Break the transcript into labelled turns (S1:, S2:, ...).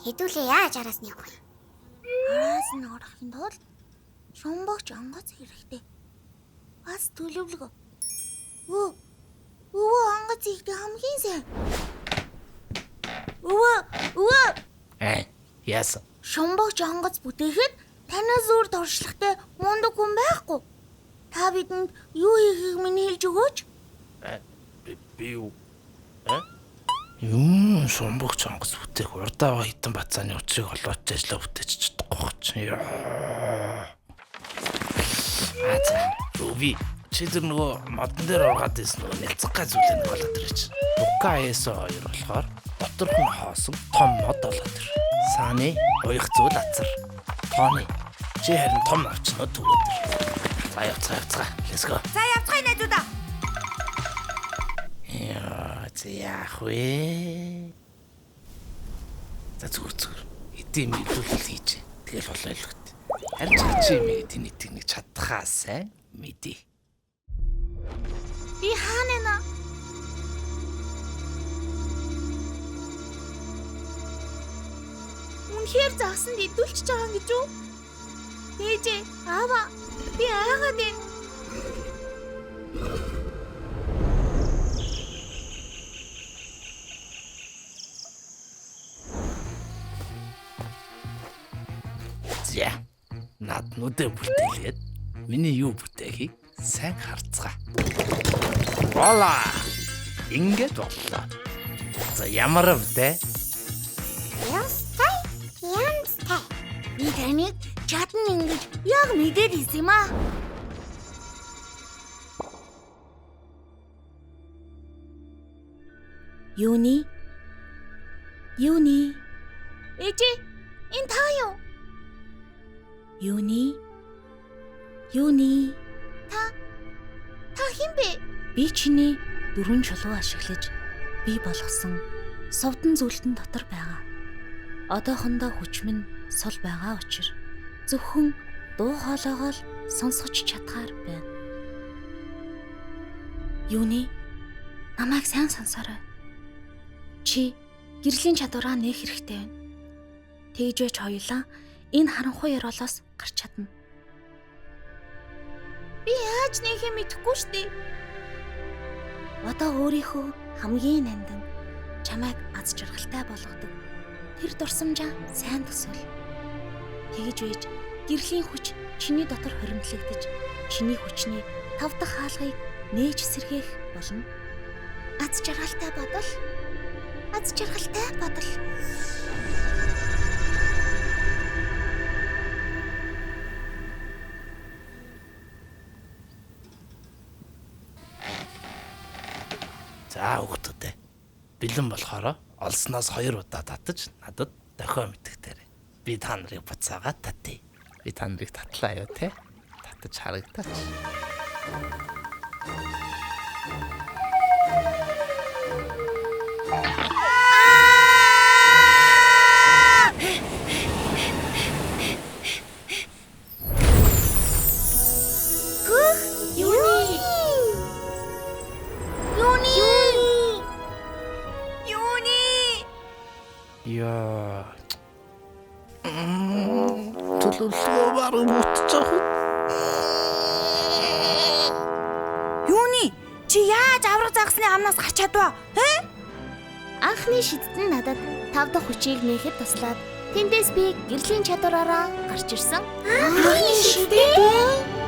S1: Хэдүүлээ яаж араас нь явах юм?
S2: Араас нь орохын тулд шумбагч онгоц хэрэгтэй. Бас төлөвлөгөө. Өвөө онгоц ихтэй хамгийн сайн. Өвөө.
S3: Яасан?
S2: Шумбагч онгоц бүтээхэд танаас өөр дуршлагтай мундаг хүн байхгүй. Та бидэнд юу хийхийг минь хэлж өгөөч.
S3: Би юу? Юм шумбагч онгоц бүтээх урдаа хитэн бацааны учрыг олооч ажиллаа бүтээж чадахгүй ч. Руби чи тэр нөгөө модон дээр оргаад ирсэн нөгөө нэлцгай зүйлээ нэг болоод ирэж. Бука ISO 2 болохоор доторх нь хоосон том мод болоод ир. Сааны уях зүйл ацар. Тооны чи харин том авчнаа төгөөд ир. За явцгаа. Let's go.
S2: За явцгаая найзуудаа.
S3: Яах вэ? За зүгээр. Эдийн мэдүүлэл хийж. Тэгэл болоо л хөт. Харин чи юм эдийн нэг чадхаа сайн мэдээ.
S2: Би хаана нэ? Үнэхээр заасан дидүүлчихэж байгаа юм гэж үү? Ээжээ, аава, би айгаад байна.
S3: За. Над нүдэ бүтээлээд миний юу бүтээхийг сайн харцгаа. Вола! Ингээд боллоо. За ямар вэ?
S1: Янзтай.
S2: Би таныг чадна ингэж яг мэдээд ирсэн юм аа. Юуни? Ээжээ, энэ та юу? Юуни? Та хэн бэ? Би чиний 4 чулуу ашиглаж бий болгосон сувдан зүйлтэн дотор байгаа. Одоохондоо хүчмэн сул байгаа учраас зөвхөн дуу хоолойгоо л сонсгож чадхаар байна. Юуни? Намайг сайн сонсоорой. Чи гэрлийн чадвараа нээх хэрэгтэй байна. Тэгж байж хоёулаа энэ харанхуй яролоос гарч чадна. Би яаж нээхээ мэдэхгүй штий. Одоо өөрийнхөө хамгийн нандин чамайг аз жаргалтай болгодог тэр дурсамжаа сайн төсөөл. Тэгж байж гэрлийн хүч чиний дотор хоримтлагдаж чиний хүчний 5 дахь хаалгыг нээж сэргээх болно. Аз жаргалтай бодол.
S3: За хүүхдүүдээ. Бэлэн болохоор олсноос 2 удаа татаж надад дохио мэдгтээрэй. Би та нарыг буцаагаад татъя. Би та нарыг татлаа юу те? Татаж харагдаач. Яа. Төлөвлөгөө баруун мутчих.
S2: Юуни? Чи яаж авраг загсны амнаас гарч чадваа?
S1: Анхны шидтэн надад 5 дахь хүчийг нээхэд туслаад тэндээс би гэрлийн чадвараараа гарч ирсэн.
S2: Анхны шидтэн?